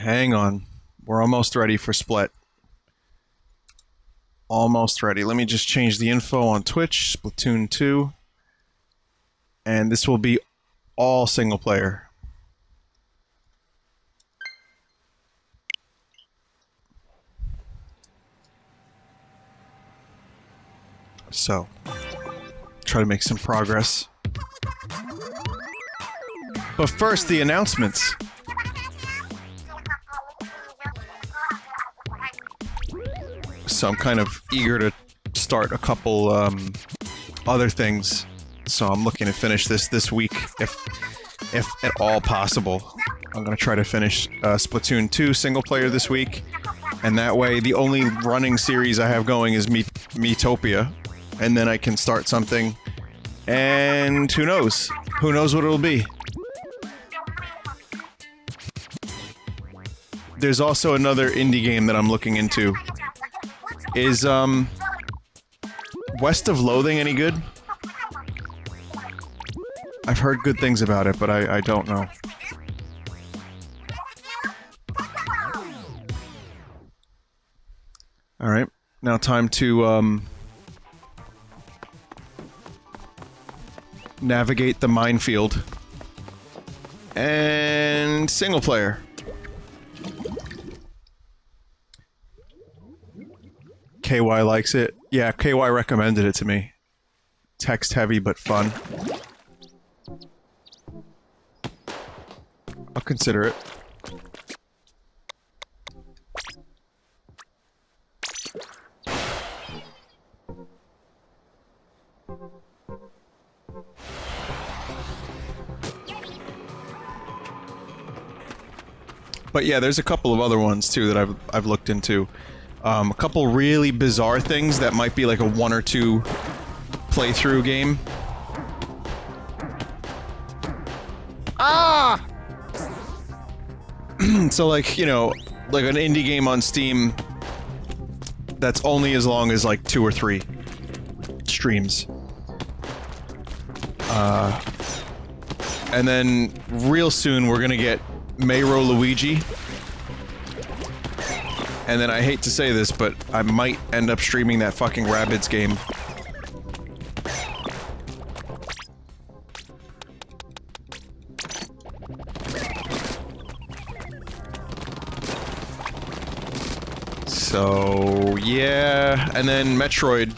Hang on. We're almost ready for Split. Almost ready. Let me just change the info on Twitch. Splatoon 2. And this will be all single player. So, try to make some progress. But first, the announcements. So I'm kind of eager to start a couple other things. So I'm looking to finish this week, if at all possible. I'm gonna try to finish Splatoon 2 single player this week, and that way the only running series I have going is Miitopia, and then I can start something, and who knows? Who knows what it'll be? There's also another indie game that I'm looking into. Is, West of Loathing any good? I've heard good things about it, but I don't know. Alright, now time to, navigate the minefield. And single player. KY likes it. Yeah, KY recommended it to me. Text heavy but fun. I'll consider it. But yeah, there's a couple of other ones too that I've looked into. A couple really bizarre things that might be like a 1 or 2 playthrough game. Ah! So like, you know, like an indie game on Steam that's only as long as like 2 or 3 streams. And then real soon we're gonna get Mayro Luigi. And then I hate to say this, but I might end up streaming that fucking Rabbids game. So, yeah, and then Metroid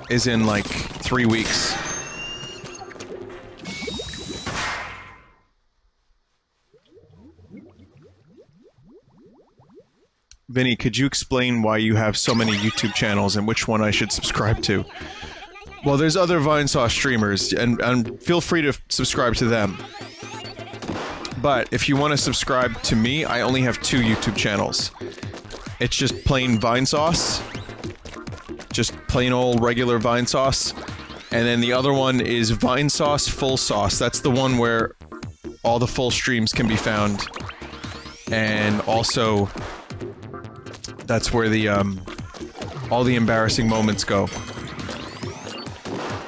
is in like 3 weeks. Vinny, could you explain why you have so many YouTube channels and which one I should subscribe to? Well, there's other Vinesauce streamers, and feel free to subscribe to them. But if you want to subscribe to me, I only have 2 YouTube channels. It's just plain Vinesauce. Just plain old regular Vinesauce. And then the other one is Vinesauce Full Sauce. That's the one where all the full streams can be found. And also, that's where the, all the embarrassing moments go.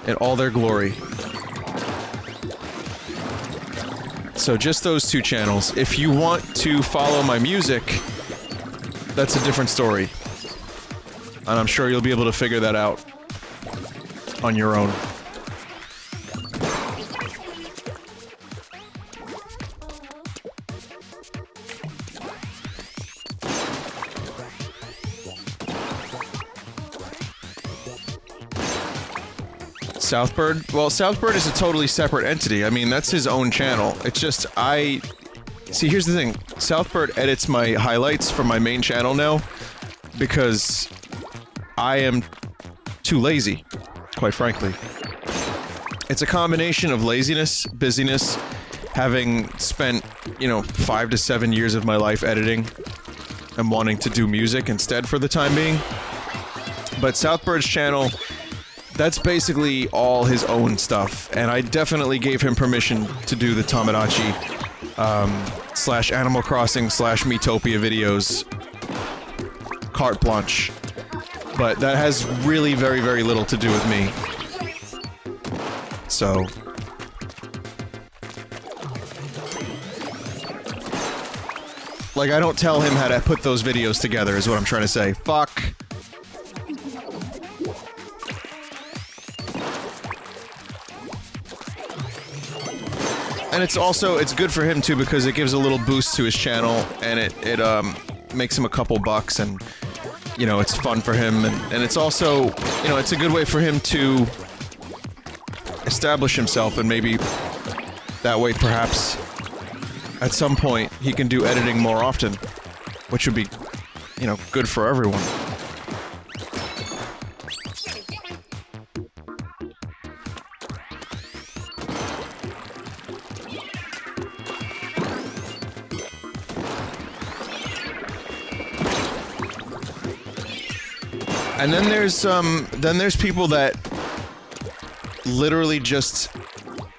In all their glory. So just those 2 channels. If you want to follow my music, that's a different story. And I'm sure you'll be able to figure that out on your own. Southbird? Well, Southbird is a totally separate entity. I mean, that's his own channel. It's just, See, here's the thing. Southbird edits my highlights from my main channel now, because I am too lazy, quite frankly. It's a combination of laziness, busyness, having spent, you know, 5 to 7 years of my life editing, and wanting to do music instead for the time being. But Southbird's channel, that's basically all his own stuff, and I definitely gave him permission to do the Tomodachi, slash Animal Crossing slash Miitopia videos. Carte blanche. But that has really very, very little to do with me. So... Like, I don't tell him how to put those videos together, is what I'm trying to say. Fuck. And it's also, it's good for him too because it gives a little boost to his channel, and it makes him a couple bucks, and, you know, it's fun for him, and it's also, you know, it's a good way for him to establish himself, and maybe that way, perhaps, at some point, he can do editing more often, which would be, you know, good for everyone. And then there's people that literally just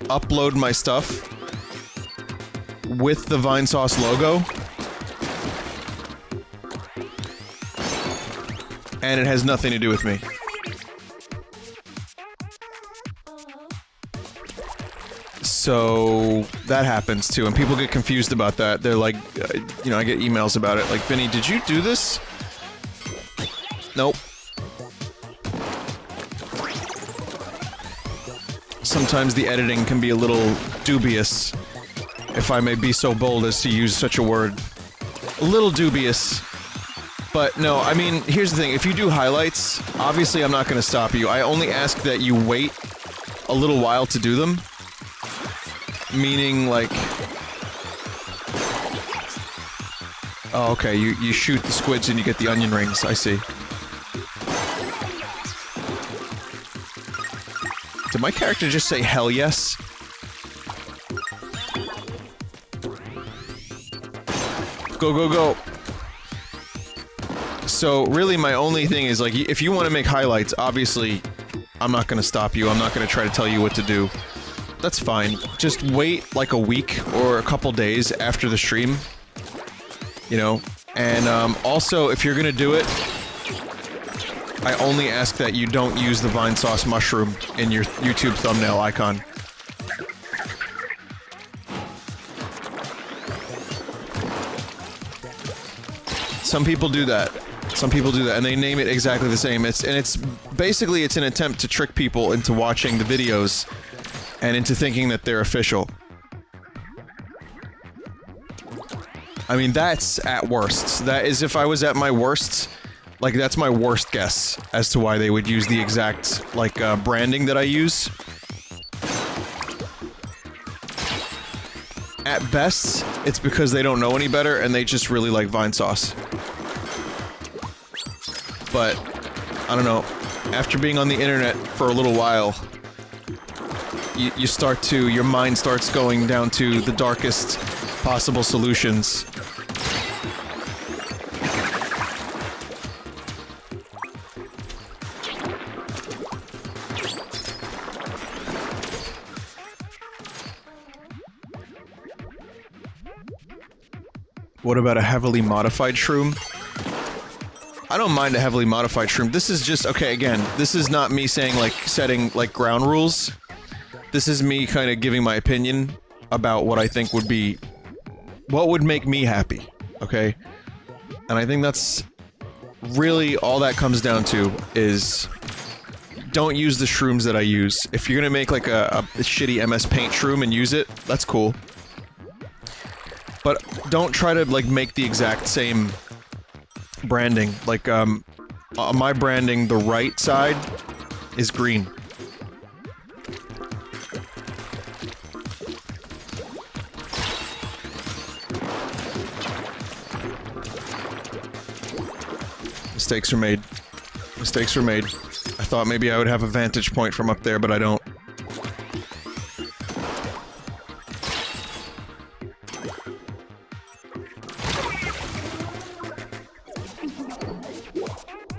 upload my stuff with the Vinesauce logo, and it has nothing to do with me. So that happens too, and people get confused about that. They're like, you know, I get emails about it, like, Vinny, did you do this? Nope. Sometimes the editing can be a little dubious, if I may be so bold as to use such a word. A little dubious. But no, I mean, here's the thing, if you do highlights, obviously I'm not gonna stop you. I only ask that you wait a little while to do them. Meaning, like... Oh, okay, you shoot the squids and you get the onion rings, I see. Did my character just say hell yes? Go, go, go. So, really, my only thing is, like, if you want to make highlights, obviously, I'm not going to stop you. I'm not going to try to tell you what to do. That's fine. Just wait, like, a week or a couple days after the stream. You know? And, also, if you're going to do it, I only ask that you don't use the Vinesauce mushroom in your YouTube thumbnail icon. Some people do that. Some people do that, and they name it exactly the same. It's basically an attempt to trick people into watching the videos and into thinking that they're official. I mean, that's at worst. That is, if I was at my worst, like, that's my worst guess as to why they would use the exact, like, branding that I use. At best, it's because they don't know any better and they just really like Vinesauce. But, I don't know, after being on the internet for a little while, you start to, your mind starts going down to the darkest possible solutions. What about a heavily modified shroom? I don't mind a heavily modified shroom. This is just, okay, again, this is not me saying, like, setting, like, ground rules. This is me kind of giving my opinion about what I think would be... what would make me happy, okay? And I think that's really all that comes down to is... don't use the shrooms that I use. If you're gonna make, like, a shitty MS Paint shroom and use it, that's cool. But don't try to, like, make the exact same branding. Like, on my branding, the right side is green. Mistakes were made. Mistakes were made. I thought maybe I would have a vantage point from up there, but I don't.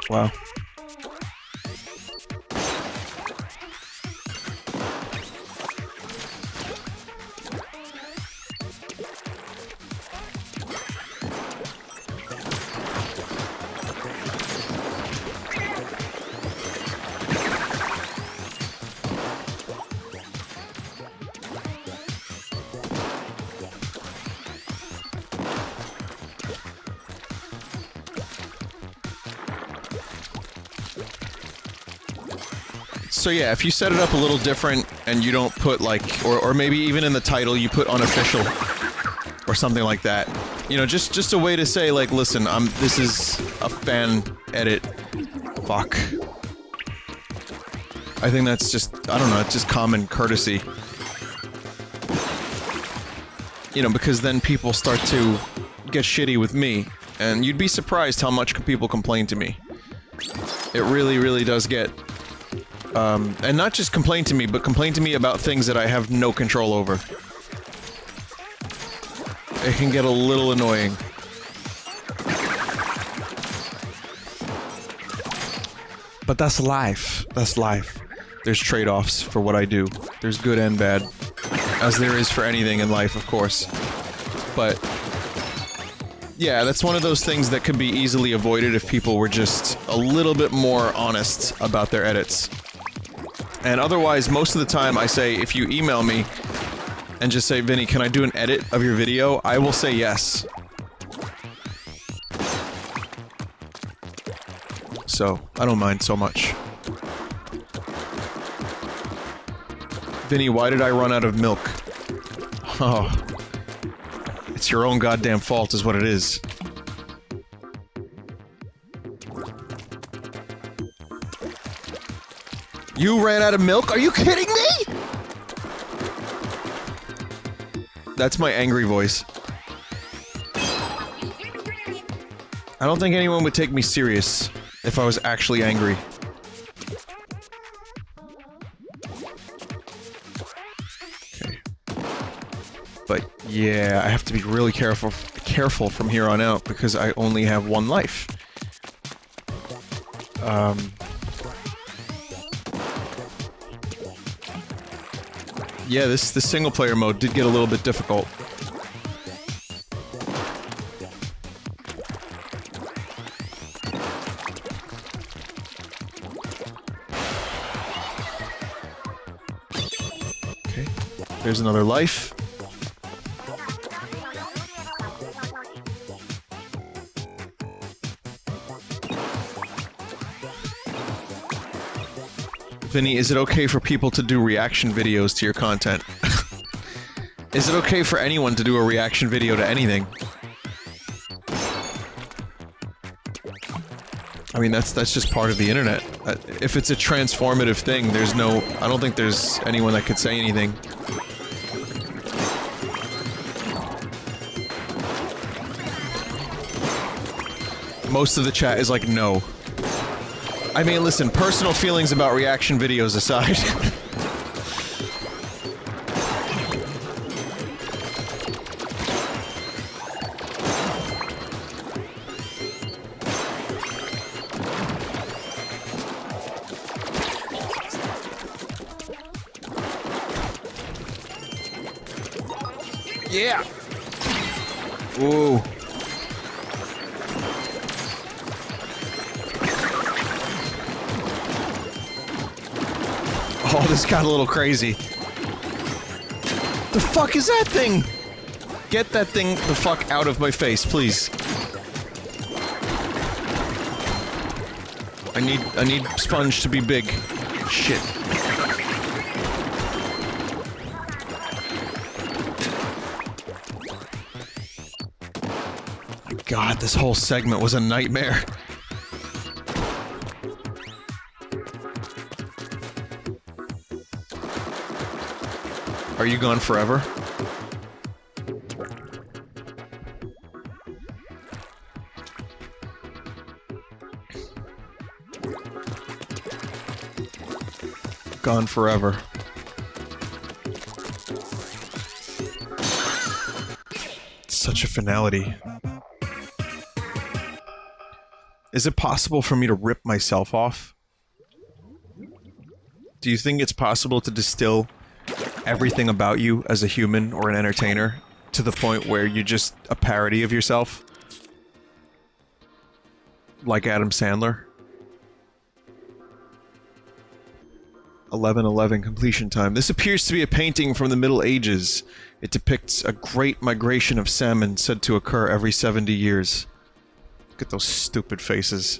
Wow. So yeah, if you set it up a little different and you don't put like, or maybe even in the title you put unofficial or something like that, you know, just a way to say like, listen, this is a fan edit. Fuck. I think that's just, I don't know, it's just common courtesy. You know, because then people start to get shitty with me, and you'd be surprised how much people complain to me. It really, really does get, and not just complain to me, but complain to me about things that I have no control over. It can get a little annoying. But that's life. That's life. There's trade-offs for what I do. There's good and bad. As there is for anything in life, of course. But yeah, that's one of those things that could be easily avoided if people were just a little bit more honest about their edits. And otherwise, most of the time I say, if you email me and just say, Vinny, can I do an edit of your video? I will say yes. So, I don't mind so much. Vinny, why did I run out of milk? Oh. It's your own goddamn fault is what it is. You ran out of milk? Are you kidding me? That's my angry voice. I don't think anyone would take me serious if I was actually angry. Okay. But yeah, I have to be really careful from here on out because I only have one life. Yeah, this single player mode did get a little bit difficult. Okay, there's another life. Vinny, is it okay for people to do reaction videos to your content? Is it okay for anyone to do a reaction video to anything? I mean, that's just part of the internet. If it's a transformative thing, there's no... I don't think there's anyone that could say anything. Most of the chat is like, no. I mean, listen, personal feelings about reaction videos aside. Yeah! Ooh. Oh, this got a little crazy. The fuck is that thing? Get that thing the fuck out of my face, please. I need Sponge to be big. Shit. My God, this whole segment was a nightmare. Are you gone forever? Gone forever. Such a finality. Is it possible for me to rip myself off? Do you think it's possible to distill everything about you as a human or an entertainer to the point where you're just a parody of yourself? Like Adam Sandler? 11:11 completion time. This appears to be a painting from the Middle Ages. It depicts a great migration of salmon said to occur every 70 years. Look at those stupid faces.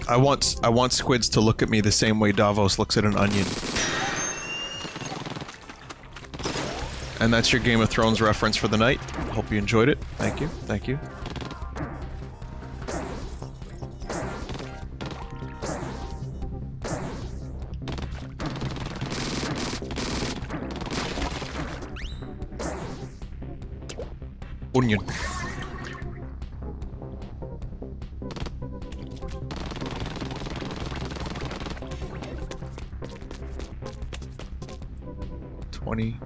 I want squids to look at me the same way Davos looks at an onion. And that's your Game of Thrones reference for the night. Hope you enjoyed it. Thank you. Thank you. Onion. $20,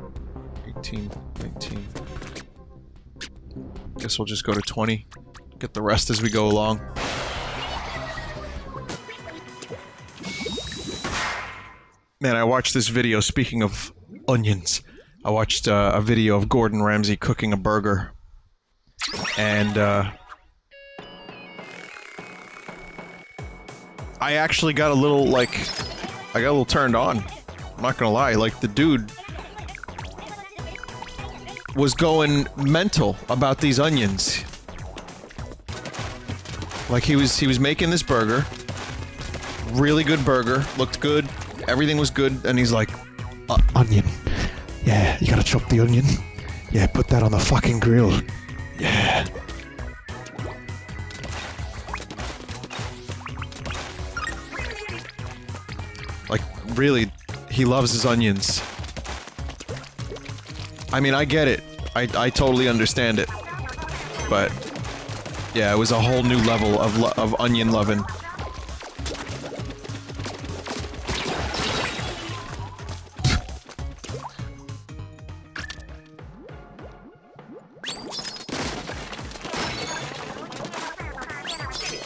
$18, $19. Guess we'll just go to 20. Get the rest as we go along. Man, I watched this video, speaking of onions. I watched a video of Gordon Ramsay cooking a burger. And, I actually got a little, like... I got a little turned on. I'm not gonna lie, like, the dude... was going mental about these onions. Like, he was making this burger. Really good burger. Looked good. Everything was good, and he's like... onion. Yeah, you gotta chop the onion. Yeah, put that on the fucking grill. Yeah. Like, really, he loves his onions. I mean, I get it. I totally understand it. But, yeah, it was a whole new level of onion loving.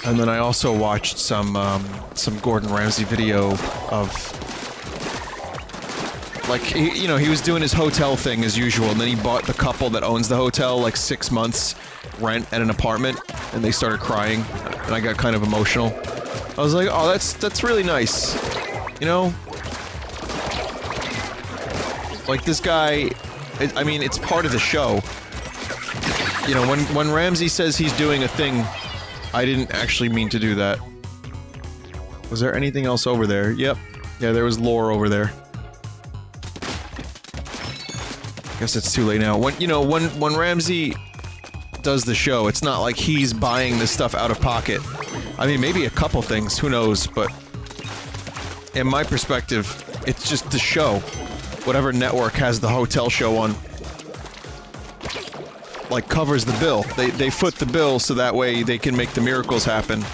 And then I also watched some Gordon Ramsay video of... Like, he was doing his hotel thing as usual, and then he bought the couple that owns the hotel, like, 6 months rent at an apartment, and they started crying, and I got kind of emotional. I was like, oh, that's really nice. You know? Like, this guy... I mean, it's part of the show. You know, when Ramsay says he's doing a thing, I didn't actually mean to do that. Was there anything else over there? Yep. Yeah, there was lore over there. Guess it's too late now. When Ramsay does the show, it's not like he's buying this stuff out of pocket. I mean, maybe a couple things, who knows, but in my perspective, it's just the show. Whatever network has the hotel show on, like, covers the bill. They foot the bill so that way they can make the miracles happen.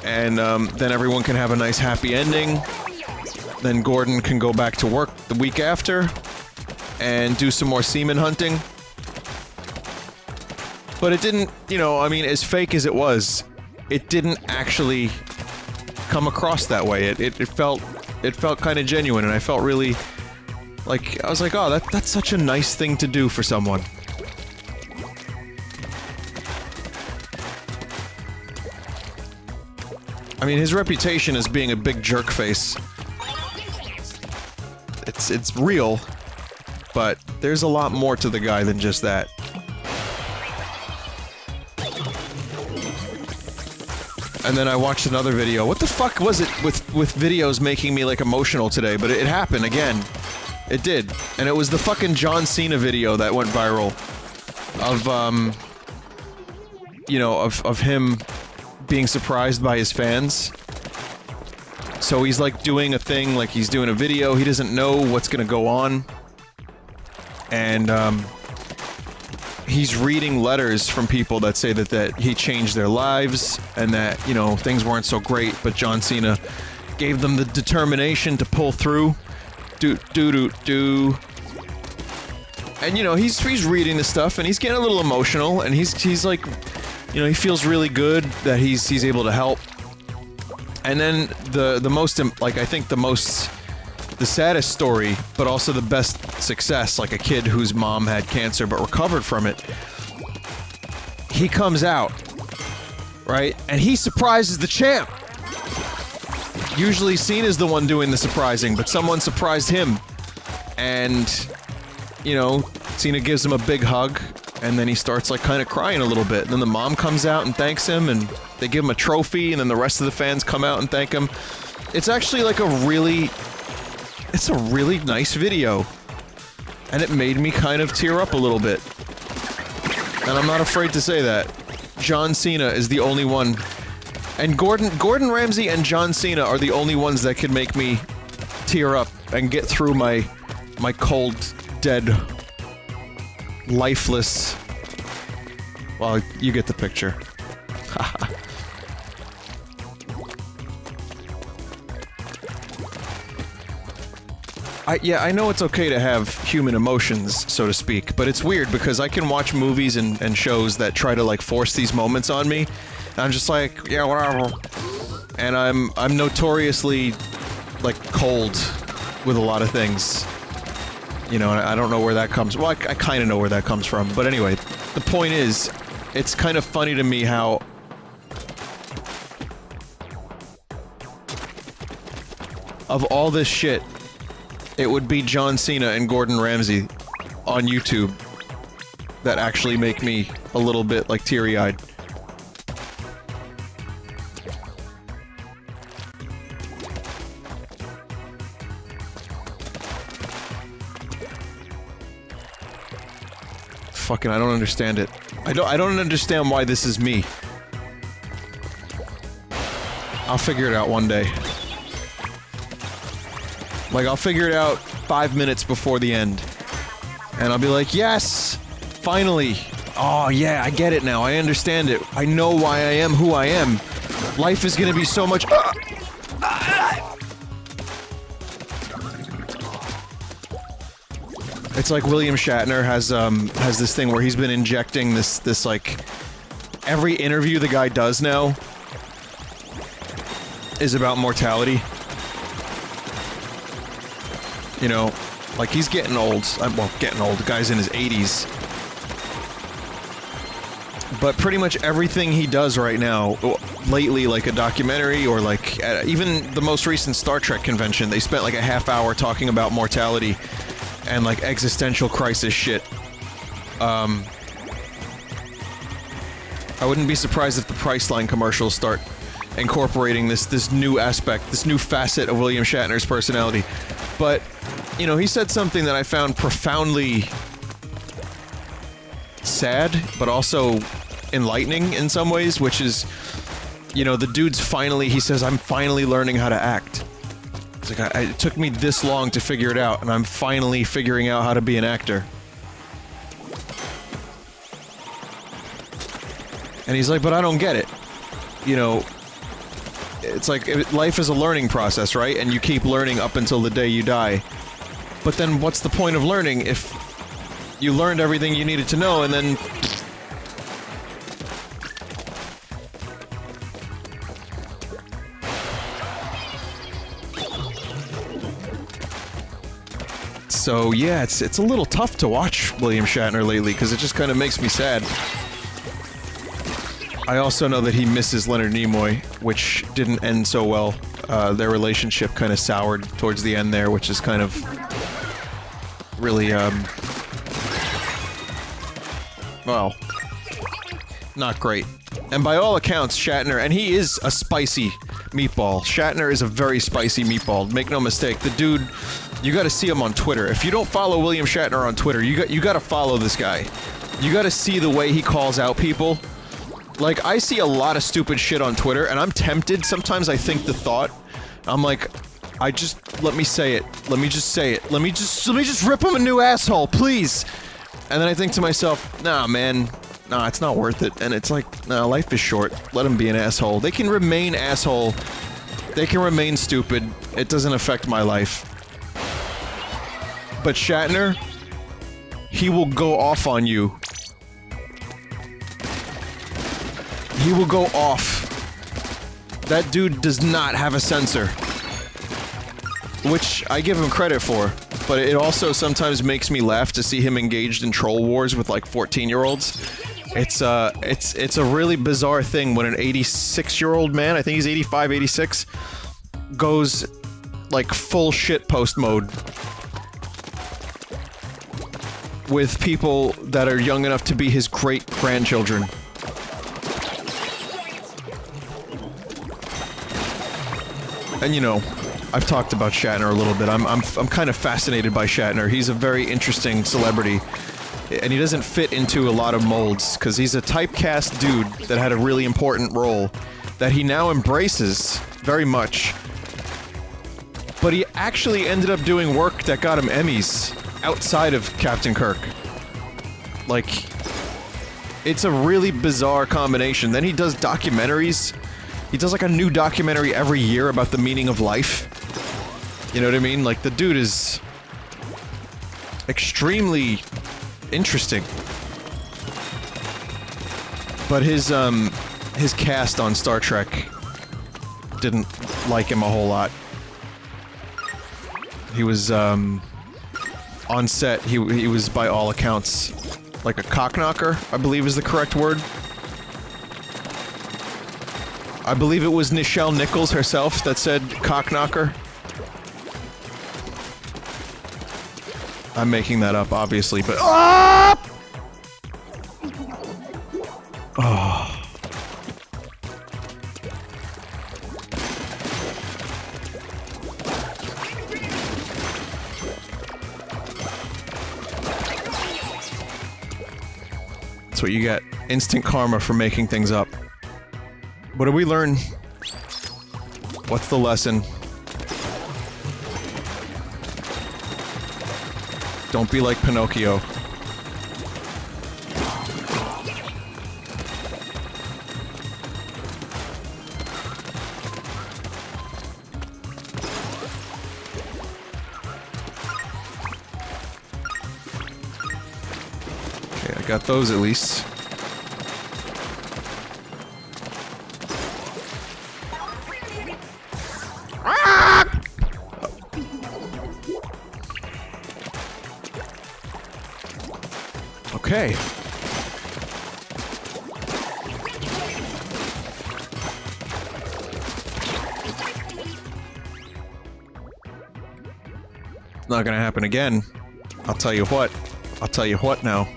And then everyone can have a nice happy ending. Then Gordon can go back to work the week after and do some more semen hunting. But it didn't, I mean, as fake as it was, it didn't actually come across that way. It felt kind of genuine, and I felt really, like, I was like, oh, that's such a nice thing to do for someone. I mean, his reputation as being a big jerk face, it's real, but there's a lot more to the guy than just that. And then I watched another video. What the fuck was it with videos making me, like, emotional today? But it happened again. It did. And it was the fucking John Cena video that went viral. Of him being surprised by his fans. So he's, like, doing a thing, like he's doing a video, he doesn't know what's gonna go on. And, he's reading letters from people that say that he changed their lives, and that, things weren't so great, but John Cena gave them the determination to pull through. And, he's reading this stuff, and he's getting a little emotional, and he's like, he feels really good that he's able to help. And then the most, like, I think the saddest story, but also the best success, like a kid whose mom had cancer but recovered from it. He comes out, right? And he surprises the champ! Usually Cena's the one doing the surprising, but someone surprised him. And, Cena gives him a big hug, And then he starts, like, kind of crying a little bit. And then the mom comes out and thanks him, and they give him a trophy, and then the rest of the fans come out and thank him. It's actually, like, it's a really nice video. And it made me kind of tear up a little bit. And I'm not afraid to say that. John Cena is the only one. And Gordon Ramsay and John Cena are the only ones that could make me tear up and get through my cold, dead, lifeless... Well, you get the picture. Yeah, I know it's okay to have human emotions, so to speak, but it's weird because I can watch movies and shows that try to, like, force these moments on me, and I'm just like, yeah, whatever. And I'm notoriously, like, cold with a lot of things. You know, and I don't know where that comes... Well, I kind of know where that comes from, but anyway, the point is, it's kind of funny to me how... Of all this shit, it would be John Cena and Gordon Ramsay on YouTube that actually make me a little bit, like, teary-eyed. Fucking, I don't understand it. I don't understand why this is me. I'll figure it out one day. Like, I'll figure it out 5 minutes before the end. And I'll be like, yes! Finally! Oh, yeah, I get it now. I understand it. I know why I am who I am. Life is gonna be so much... It's like William Shatner has this thing where he's been injecting this like... Every interview the guy does now is about mortality. You know, like, he's getting old. Well, getting old. The guy's in his 80s. But pretty much everything he does right now, lately, like a documentary or like, even the most recent Star Trek convention, they spent like a half hour talking about mortality and like existential crisis shit. I wouldn't be surprised if the Priceline commercials start incorporating this new aspect, this new facet of William Shatner's personality. But, you know, he said something that I found profoundly sad, but also enlightening in some ways, which is, you know, the dude's finally, he says, I'm finally learning how to act. It's like, it took me this long to figure it out, and I'm finally figuring out how to be an actor. And he's like, but I don't get it. You know, it's like, life is a learning process, right? And you keep learning up until the day you die. But then what's the point of learning if you learned everything you needed to know and then... So yeah, it's a little tough to watch William Shatner lately, because it just kind of makes me sad. I also know that he misses Leonard Nimoy, which didn't end so well. Their relationship kind of soured towards the end there, which is kind of really, well, not great. And by all accounts, Shatner, and he is a spicy meatball. Shatner is a very spicy meatball. Make no mistake, the dude, you gotta see him on Twitter. If you don't follow William Shatner on Twitter, you gotta follow this guy. You gotta see the way he calls out people. Like, I see a lot of stupid shit on Twitter, and I'm tempted. Sometimes I think the thought, I'm like, let me say it. Let me just say it. Let me just rip him a new asshole, please! And then I think to myself, nah, man. Nah, it's not worth it. And it's like, nah, life is short. Let him be an asshole. They can remain asshole. They can remain stupid. It doesn't affect my life. But Shatner, he will go off on you. He will go off. That dude does not have a censor. Which I give him credit for, but it also sometimes makes me laugh to see him engaged in troll wars with like 14-year-olds. It's a really bizarre thing when an 86-year-old man, I think he's 85, 86, goes like full shitpost mode. with people that are young enough to be his great-grandchildren. And you know, I've talked about Shatner a little bit. I'm kind of fascinated by Shatner. He's a very interesting celebrity. And he doesn't fit into a lot of molds, because he's a typecast dude that had a really important role that he now embraces very much. But he actually ended up doing work that got him Emmys outside of Captain Kirk. Like, it's a really bizarre combination. Then he does documentaries. He does like a new documentary every year about the meaning of life. You know what I mean? Like, the dude is extremely interesting. But his cast on Star Trek didn't like him a whole lot. He was, on set, he was by all accounts like a cockknocker, I believe is the correct word. I believe it was Nichelle Nichols herself that said cockknocker. I'm making that up, obviously, but... Ah! Oh. That's what you get. Instant karma for making things up. What did we learn? What's the lesson? Don't be like Pinocchio. Okay, I got those at least. Okay. It's not gonna happen again. I'll tell you what. I'll tell you what now.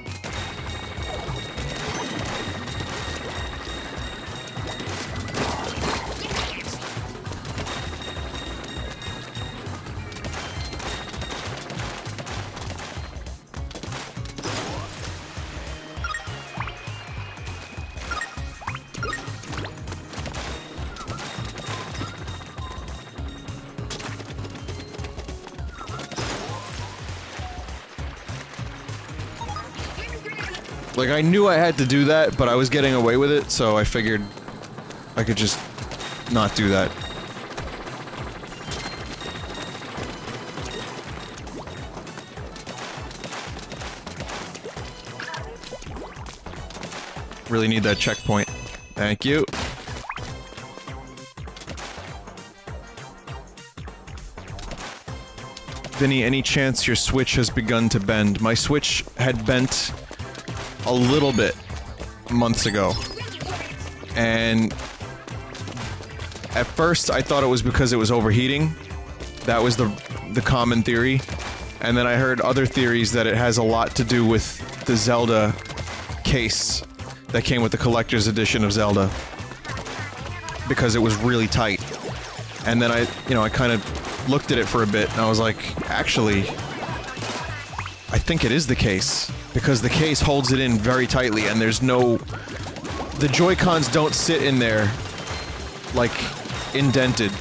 Like, I knew I had to do that, but I was getting away with it, so I figured I could just not do that. Really need that checkpoint. Thank you. Vinny, any chance your Switch has begun to bend? My Switch had bent a little bit months ago, and at first I thought it was because it was overheating. That was the common theory, and then I heard other theories that it has a lot to do with the Zelda case that came with the collector's edition of Zelda, because it was really tight. And then I kind of looked at it for a bit and I was like, actually, I think it is the case. Because the case holds it in very tightly, and there's no... The Joy-Cons don't sit in there, like, indented.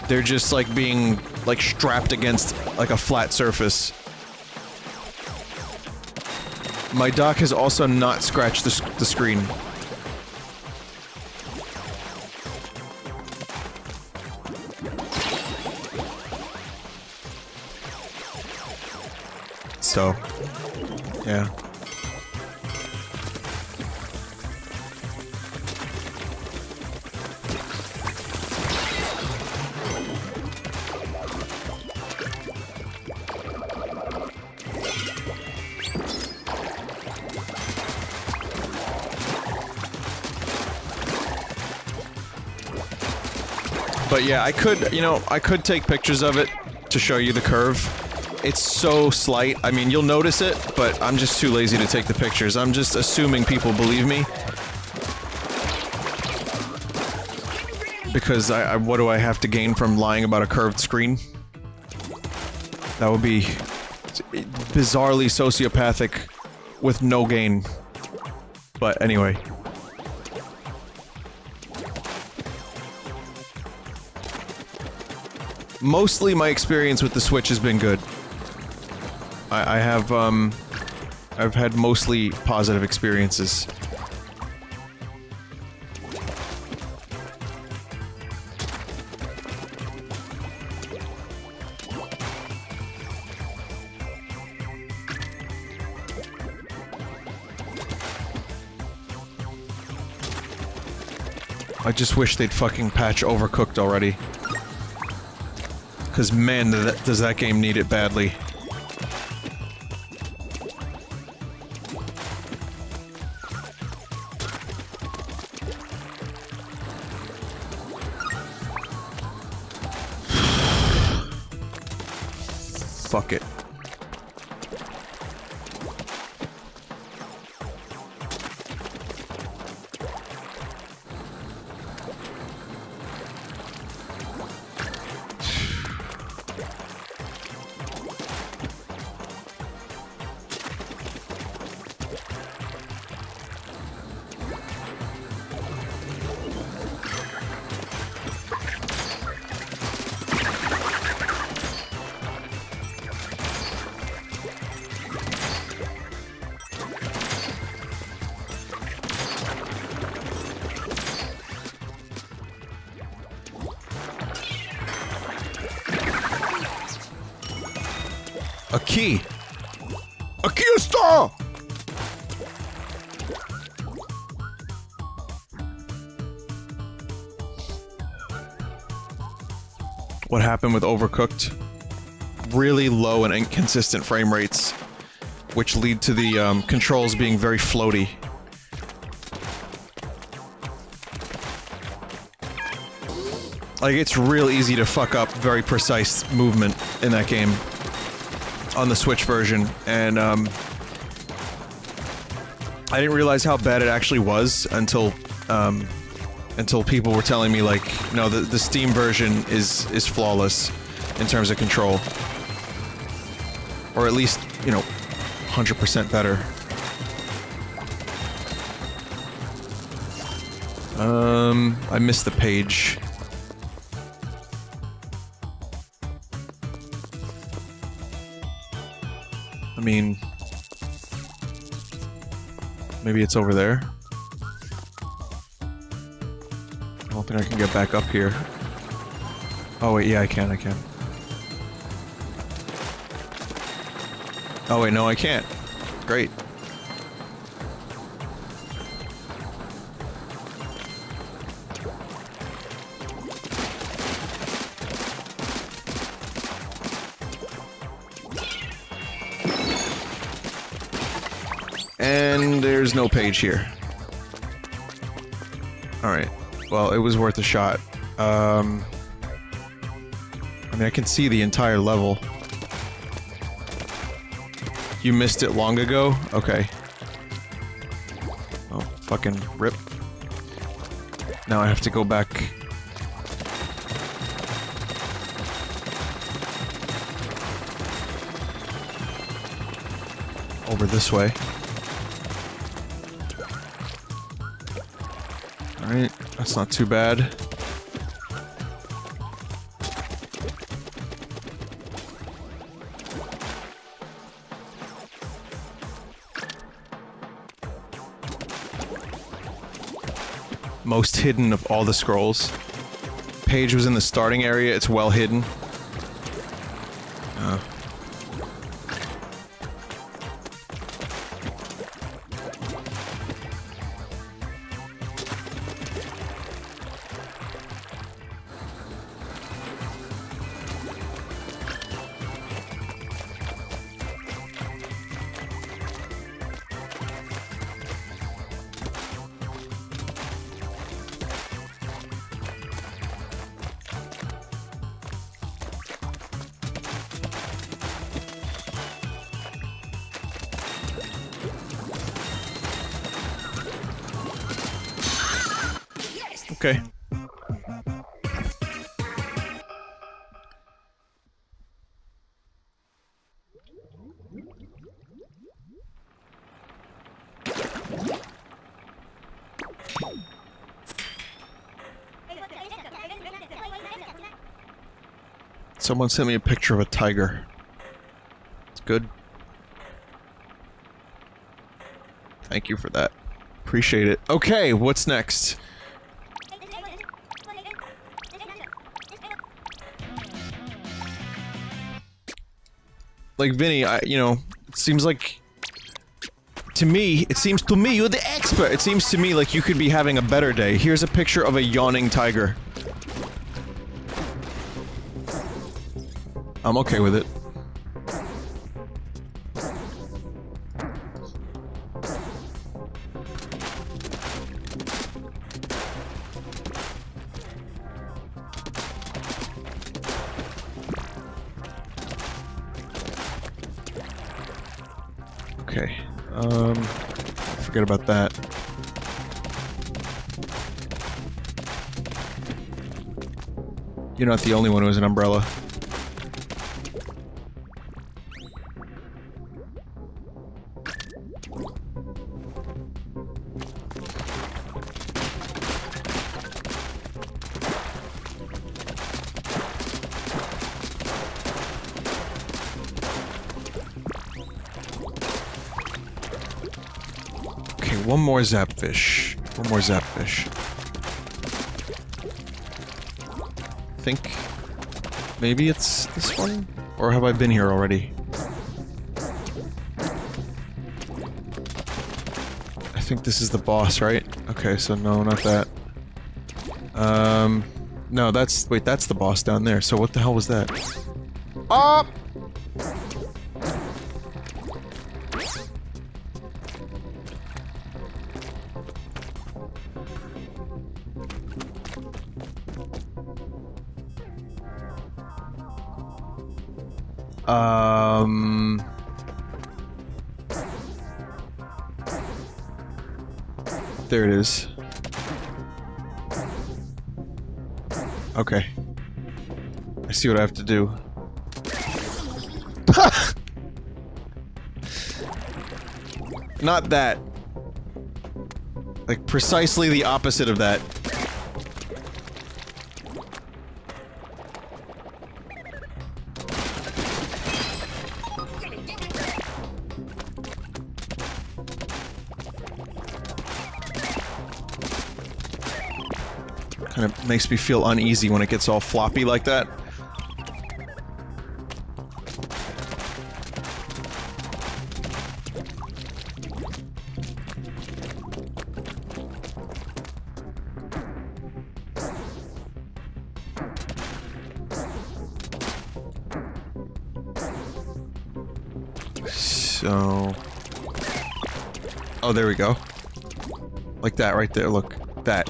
They're just, like, being, like, strapped against, like, a flat surface. My dock has also not scratched the screen. So... yeah. But yeah, I could, you know, I could take pictures of it to show you the curve. It's so slight. I mean, you'll notice it, but I'm just too lazy to take the pictures. I'm just assuming people believe me. Because what do I have to gain from lying about a curved screen? That would be bizarrely sociopathic with no gain. But anyway. Mostly my experience with the Switch has been good. I've had mostly positive experiences. I just wish they'd fucking patch Overcooked already. Cause man, does that game need it badly. Fuck it. A key! A key star! What happened with Overcooked? Really low and inconsistent frame rates, which lead to the controls being very floaty. Like, it's real easy to fuck up very precise movement in that game. On the Switch version, and I didn't realize how bad it actually was until people were telling me, like, no, the Steam version is flawless in terms of control. Or at least, you know, 100% better. I missed the page. I mean, maybe it's over there. I don't think I can get back up here. Oh wait, yeah, I can. Oh wait, no, I can't. Great. And there's no page here. Alright. Well, it was worth a shot. I mean, I can see the entire level. You missed it long ago? Okay. Oh, fucking rip. Now I have to go back. Over this way. Alright, that's not too bad. Most hidden of all the scrolls. Page was in the starting area, it's well hidden. Okay. Someone sent me a picture of a tiger. It's good. Thank you for that. Appreciate it. Okay, what's next? Like, Vinny, you know, it seems like... it seems to me, you're the expert! It seems to me like you could be having a better day. Here's a picture of a yawning tiger. I'm okay with it. Okay, forget about that. You're not the only one who has an umbrella. One more zapfish. One more zapfish. Think maybe it's this one? Or have I been here already? I think this is the boss, right? Okay, so no, not that. No, that's... wait, that's the boss down there. So what the hell was that? Ah! There it is. Okay. I see what I have to do. Not that. Like, precisely the opposite of that. Kind of makes me feel uneasy when it gets all floppy like that. So... oh, there we go. Like that right there, look. That.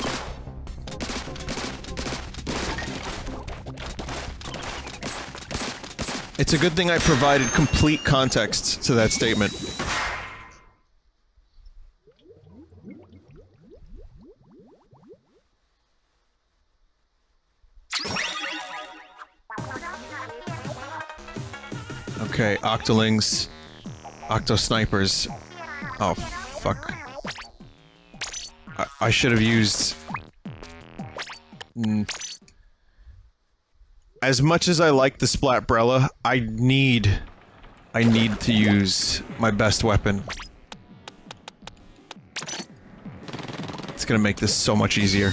It's a good thing I provided complete context to that statement. Okay, octolings. Octo-snipers. Oh, fuck. I should have used... As much as I like the Splatbrella, I need to use my best weapon. It's gonna make this so much easier.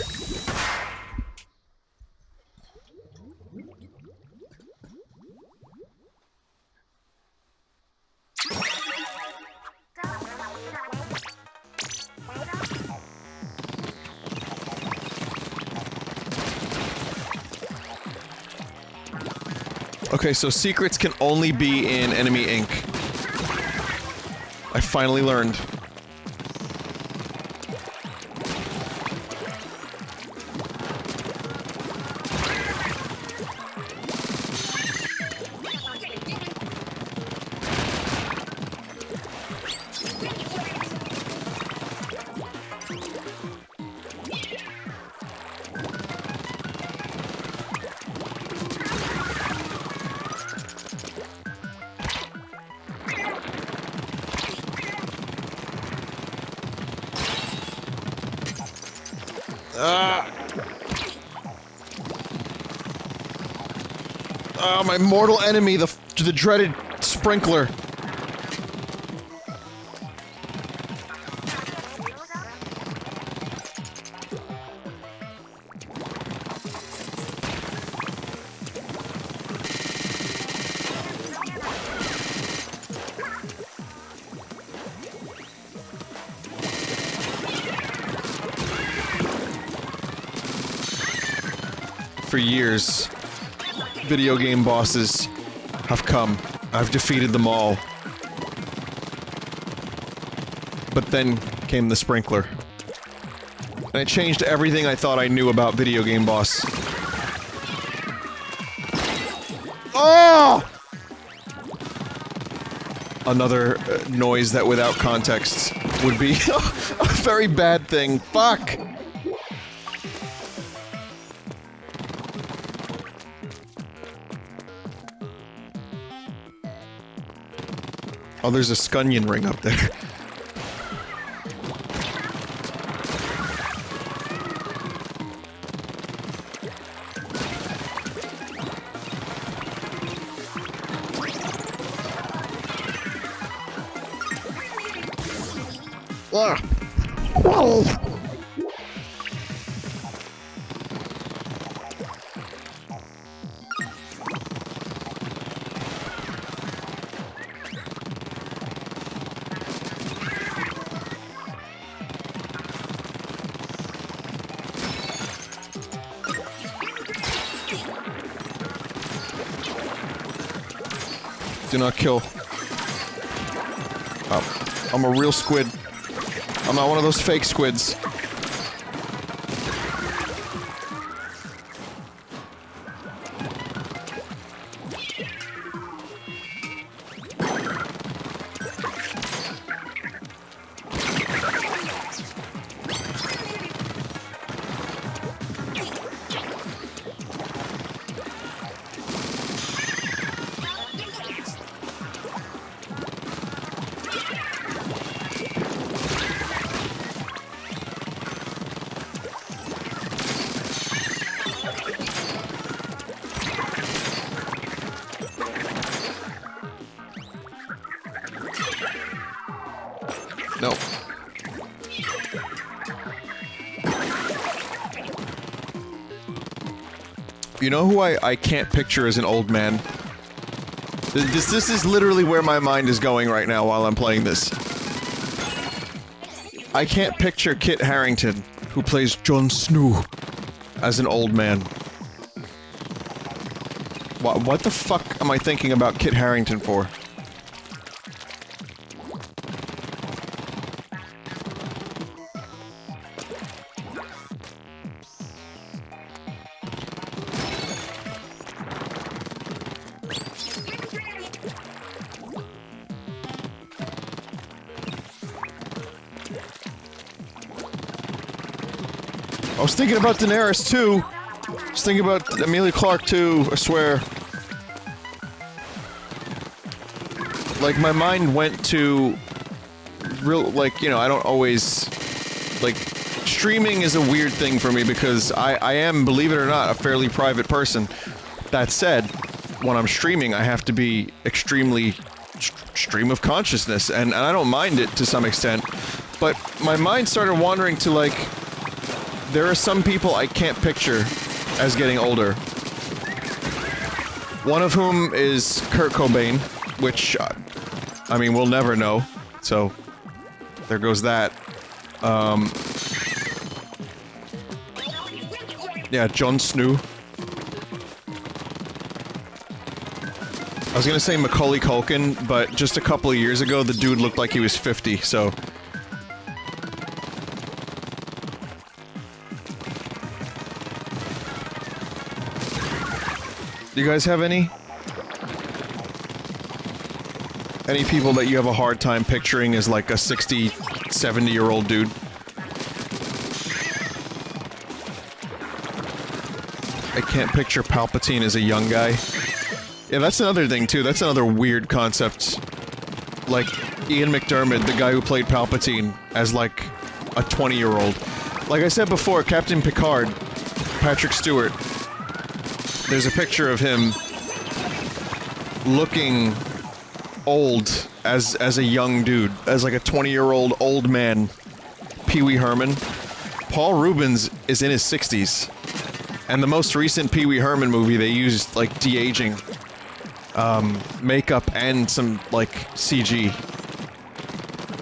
Okay, so secrets can only be in enemy ink. I finally learned. Oh, my mortal enemy, the dreaded sprinkler. For years, video game bosses have come. I've defeated them all. But then came the sprinkler. And it changed everything I thought I knew about video game boss. Oh! Another noise that without context would be a very bad thing. Fuck! Oh, there's a scunion ring up there. Ah. Do not kill. Oh, I'm a real squid. I'm not one of those fake squids. No. You know who I can't picture as an old man? This is literally where my mind is going right now while I'm playing this. I can't picture Kit Harington, who plays Jon Snow, as an old man. What the fuck am I thinking about Kit Harington for? I was thinking about Daenerys too. I was thinking about Emilia Clarke too, I swear. Like, my mind went to real, like, you know, I don't always, like, streaming is a weird thing for me because I am, believe it or not, a fairly private person. That said, when I'm streaming, I have to be extremely stream of consciousness, and I don't mind it to some extent, but my mind started wandering to, like, there are some people I can't picture as getting older. One of whom is Kurt Cobain, which, I mean, we'll never know, so there goes that. Yeah, Jon Snow. I was gonna say Macaulay Culkin, but just a couple of years ago, the dude looked like he was 50, so... Do you guys have any people that you have a hard time picturing as like a 60, 70-year-old dude? I can't picture Palpatine as a young guy. Yeah, that's another thing too. That's another weird concept. Like, Ian McDiarmid, the guy who played Palpatine, as like a 20-year-old. Like I said before, Captain Picard, Patrick Stewart, there's a picture of him looking old as a young dude, as like a 20-year-old old man. Pee Wee Herman. Paul Rubens is in his 60s. And the most recent Pee Wee Herman movie, they used, like, de-aging, makeup and some, like, CG.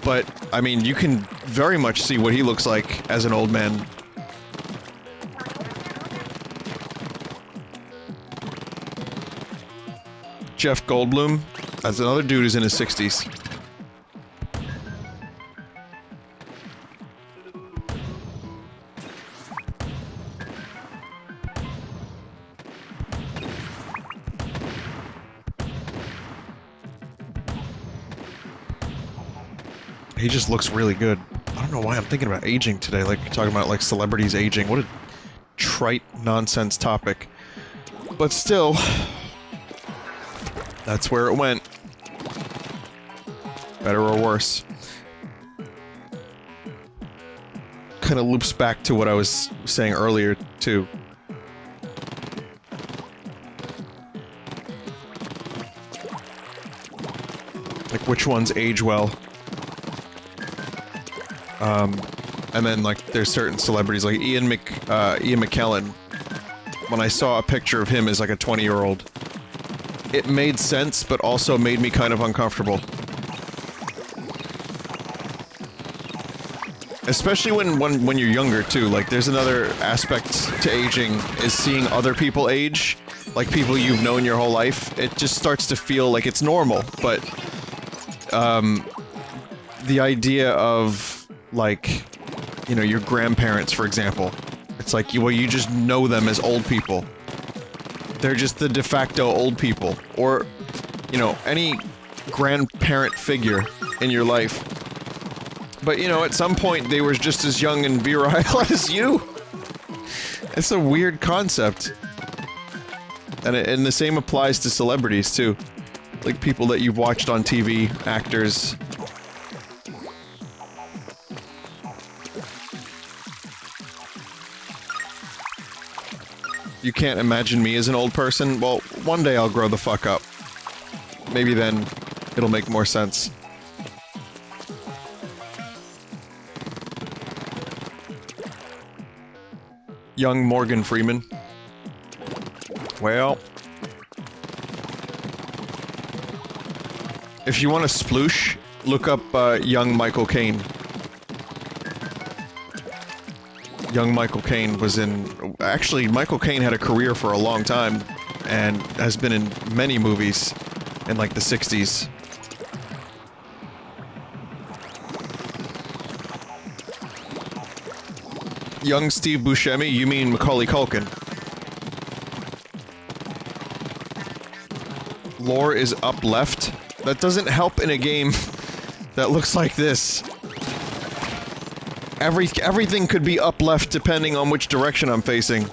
But, I mean, you can very much see what he looks like as an old man. Jeff Goldblum, that's another dude who's in his 60s. He just looks really good. I don't know why I'm thinking about aging today, like talking about like celebrities aging. What a trite nonsense topic. But still, that's where it went. Better or worse. Kind of loops back to what I was saying earlier, too. Like, which ones age well. And then, like, there's certain celebrities, like Ian McKellen. When I saw a picture of him as, like, a 20-year-old, it made sense, but also made me kind of uncomfortable. Especially when you're younger, too. Like, there's another aspect to aging, is seeing other people age. Like, people you've known your whole life. It just starts to feel like it's normal, but, the idea of, like, you know, your grandparents, for example. It's like, well, you just know them as old people. They're just the de facto old people. Or, you know, any grandparent figure in your life. But, you know, at some point, they were just as young and virile as you. It's a weird concept. And the same applies to celebrities, too. Like, people that you've watched on TV, actors. You can't imagine me as an old person? Well, one day I'll grow the fuck up. Maybe then it'll make more sense. Young Morgan Freeman. Well, if you want a sploosh, look up young Michael Caine. Young Michael Caine was in... Actually, Michael Caine had a career for a long time, and has been in many movies in, like, the 60s. Young Steve Buscemi? You mean Macaulay Culkin. Lore is up left? That doesn't help in a game that looks like this. Everything could be up left depending on which direction I'm facing.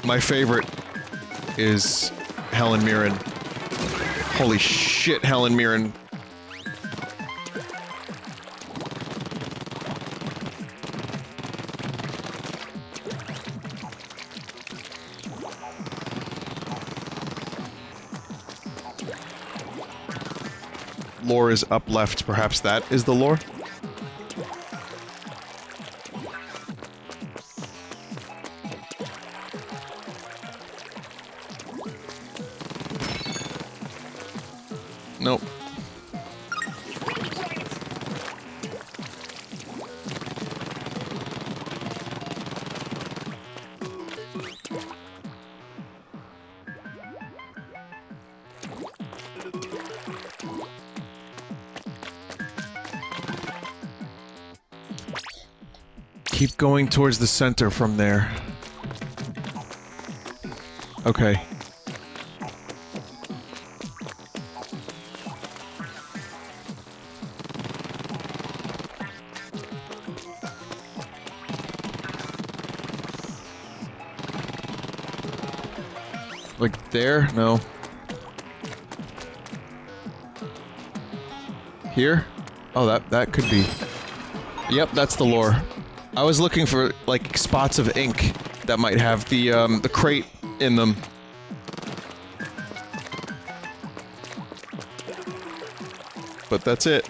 My favorite is Helen Mirren. Holy shit, Helen Mirren. Lore is up left. Perhaps that is the lore? Nope. Keep going towards the center from there. Okay. Like there? No. Here? Oh, that could be. Yep, that's the lore. I was looking for, like, spots of ink that might have the crate in them. But that's it.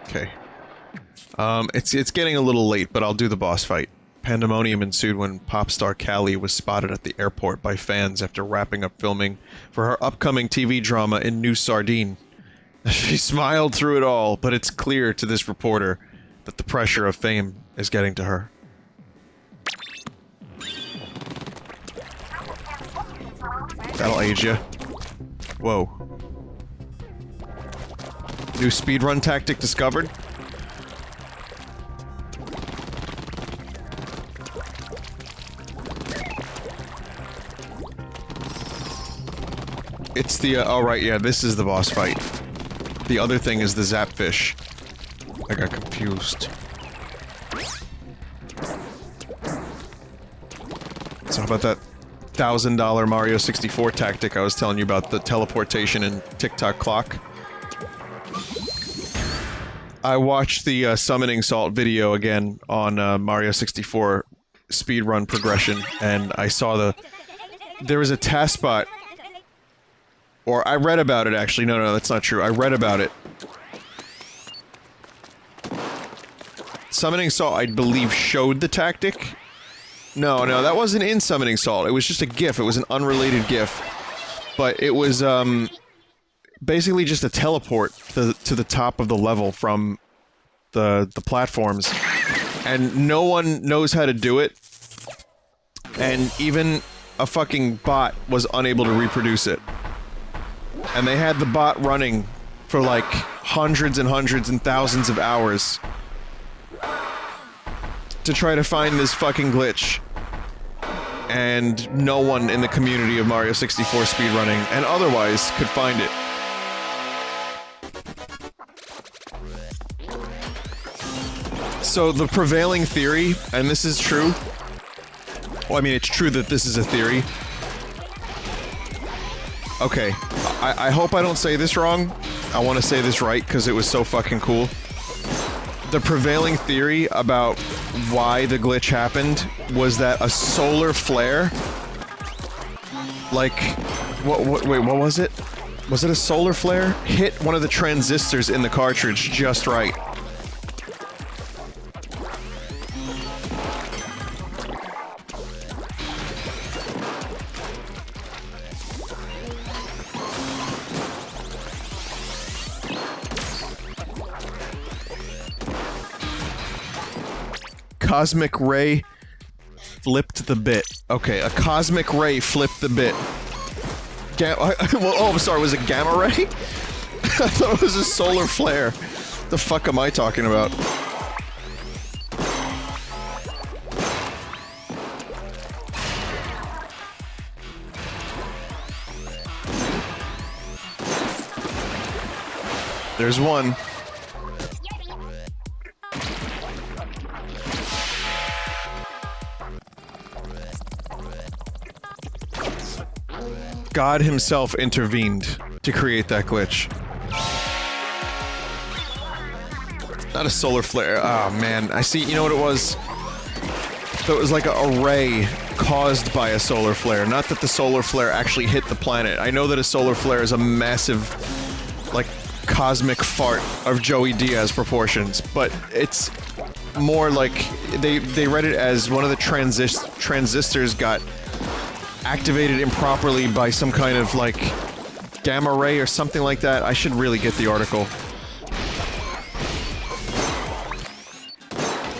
Okay. It's getting a little late, but I'll do the boss fight. Pandemonium ensued when pop star Callie was spotted at the airport by fans after wrapping up filming for her upcoming TV drama in New Sardine. She smiled through it all, but it's clear to this reporter that the pressure of fame is getting to her. That'll age ya. Whoa. New speedrun tactic discovered? It's the, oh right, yeah, this is the boss fight. The other thing is the Zapfish. I got confused. So how about that $1,000 Mario 64 tactic I was telling you about, the teleportation and TikTok clock? I watched the Summoning Salt video again on Mario 64 speedrun progression, and I saw there was a task spot. Or I read about it, actually. No, that's not true. I read about it. Summoning Salt, I believe, showed the tactic. No, that wasn't in Summoning Salt. It was just a GIF. It was an unrelated GIF. But it was, basically just a teleport to the top of the level from the platforms. And no one knows how to do it. And even a fucking bot was unable to reproduce it. And they had the bot running for like hundreds and hundreds and thousands of hours to try to find this fucking glitch. And no one in the community of Mario 64 speedrunning and otherwise could find it. So the prevailing theory, and this is true, well, I mean, it's true that this is a theory. Okay, I hope I don't say this wrong. I want to say this right, because it was so fucking cool. The prevailing theory about why the glitch happened was that a solar flare... Like... wait, what was it? Was it a solar flare? Hit one of the transistors in the cartridge just right. Cosmic ray flipped the bit. Okay, a cosmic ray flipped the bit. Well, oh, sorry, was it gamma ray? I thought it was a solar flare. The fuck am I talking about? There's one. God himself intervened to create that glitch. Not a solar flare. Oh man, I see. You know what it was? So it was like a ray caused by a solar flare. Not that the solar flare actually hit the planet. I know that a solar flare is a massive, like, cosmic fart of Joey Diaz proportions, but it's more like they read it as one of the transistors got activated improperly by some kind of, like, gamma ray or something like that. I should really get the article.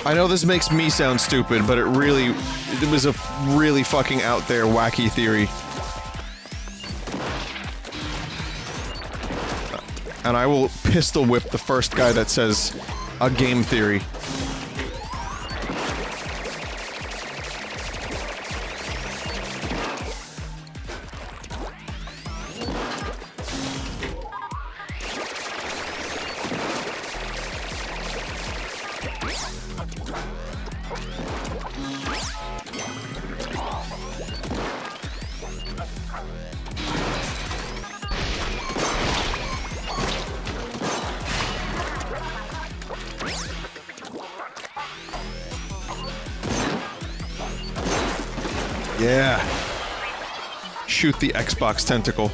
I know this makes me sound stupid, but it was a really fucking out there wacky theory. And I will pistol whip the first guy that says a game theory. Yeah. Shoot the Xbox tentacle.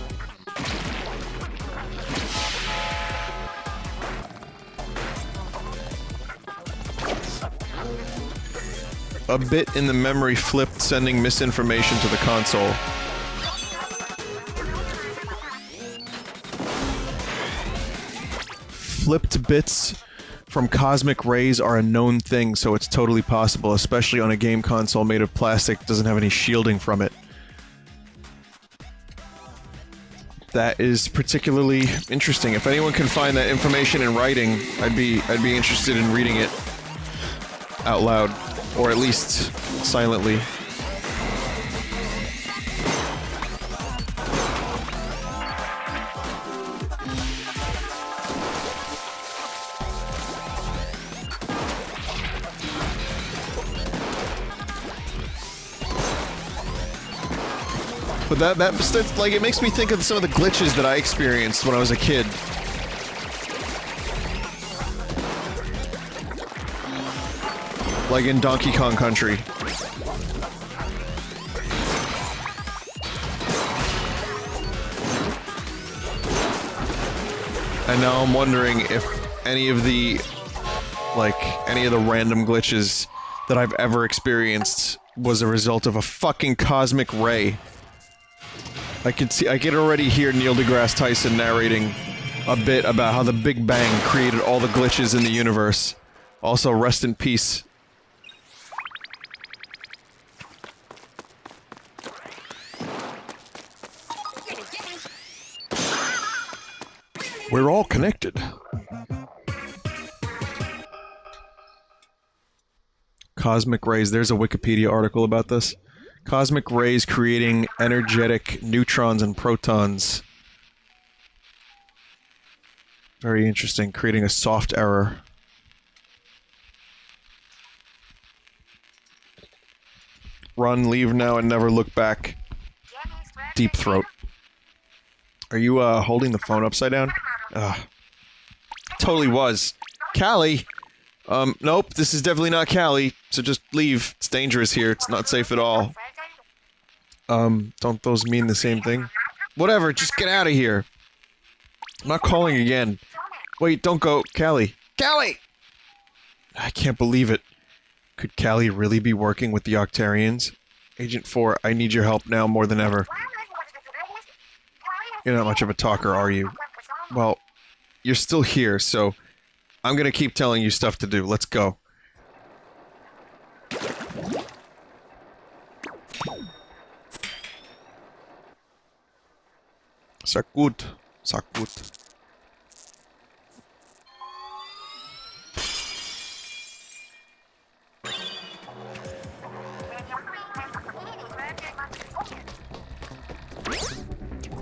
A bit in the memory flipped, sending misinformation to the console. Flipped bits from cosmic rays are a known thing, so it's totally possible, especially on a game console made of plastic that doesn't have any shielding from it. That is particularly interesting. If anyone can find that information in writing, I'd be interested in reading it out loud, or at least silently. But that like, it makes me think of some of the glitches that I experienced when I was a kid. Like in Donkey Kong Country. And now I'm wondering if any of the random glitches that I've ever experienced was a result of a fucking cosmic ray. I can already hear Neil deGrasse Tyson narrating a bit about how the Big Bang created all the glitches in the universe. Also, rest in peace. We're all connected. Cosmic rays. There's a Wikipedia article about this. Cosmic rays creating energetic neutrons and protons. Very interesting. Creating a soft error. Run, leave now, and never look back. Deep throat. Are you, holding the phone upside down? Totally was. Callie! Nope, this is definitely not Callie, so just leave. It's dangerous here. It's not safe at all. Don't those mean the same thing? Whatever, just get out of here. I'm not calling again. Wait, don't go. Callie. Callie! I can't believe it. Could Callie really be working with the Octarians? Agent 4, I need your help now more than ever. You're not much of a talker, are you? Well, you're still here, so I'm gonna keep telling you stuff to do. Let's go. Sakut. Sakut.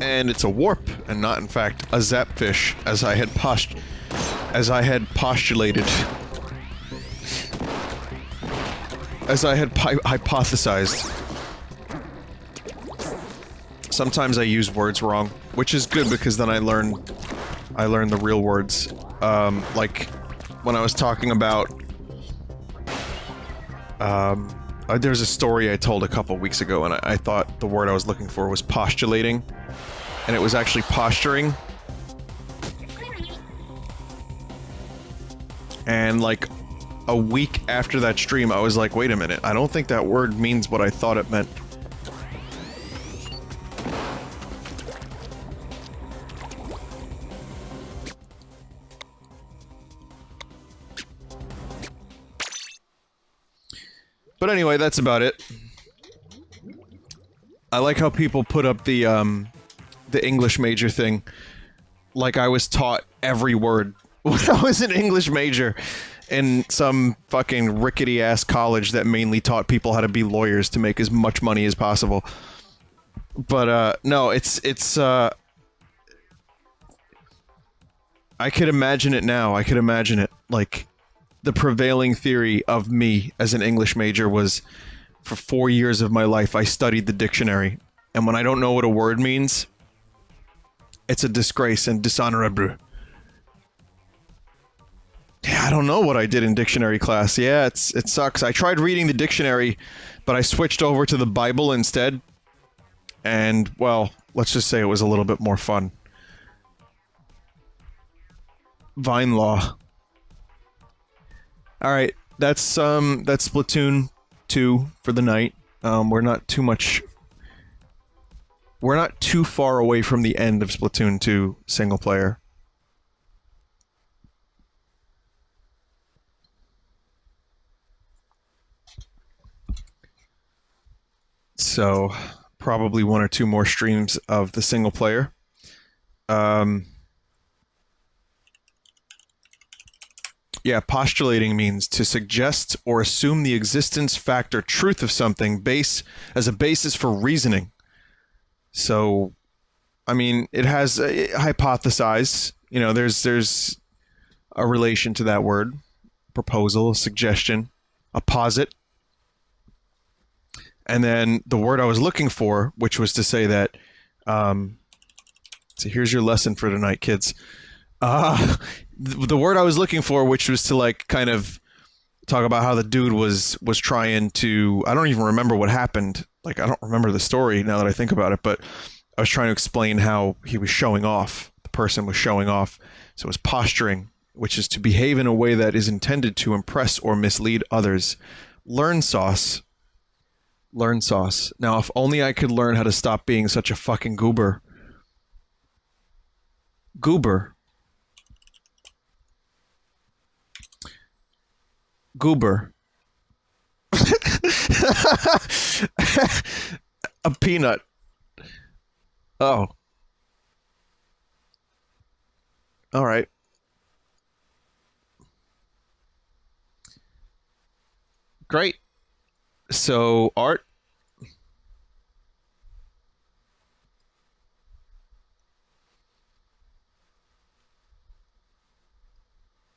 And it's a warp, and not, in fact, a zapfish, as I had postulated. As I had hypothesized. Sometimes I use words wrong, which is good because then I learn the real words. Like when I was talking about there's a story I told a couple weeks ago, and I thought the word I was looking for was postulating, and it was actually posturing. And like a week after that stream, I was like, wait a minute, I don't think that word means what I thought it meant. But anyway, that's about it. I like how people put up the English major thing. Like I was taught every word when I was an English major in some fucking rickety ass college that mainly taught people how to be lawyers to make as much money as possible. But no, it's I could imagine it now. I could imagine it. Like, the prevailing theory of me as an English major was, for 4 years of my life, I studied the dictionary. And when I don't know what a word means, it's a disgrace and dishonorable. Yeah, I don't know what I did in dictionary class. Yeah, it sucks. I tried reading the dictionary, but I switched over to the Bible instead. And, well, let's just say it was a little bit more fun. Vine law. Alright, that's Splatoon 2 for the night. We're not too far away from the end of Splatoon 2 single player. So, probably 1 or 2 more streams of the single player. Yeah, postulating means to suggest or assume the existence, fact, or truth of something as a basis for reasoning. So, I mean, it has hypothesize. You know, there's a relation to that word. Proposal, a suggestion, a posit. And then the word I was looking for, which was to say that, so here's your lesson for tonight, kids. The word I was looking for, which was to, like, kind of talk about how the dude was trying to, I don't even remember what happened. Like, I don't remember the story now that I think about it, but I was trying to explain how he was showing off. The person was showing off. So it was posturing, which is to behave in a way that is intended to impress or mislead others. Learn sauce. Learn sauce. Now, if only I could learn how to stop being such a fucking goober. Goober. Goober. A peanut. Oh. Alright. Great. So, Art,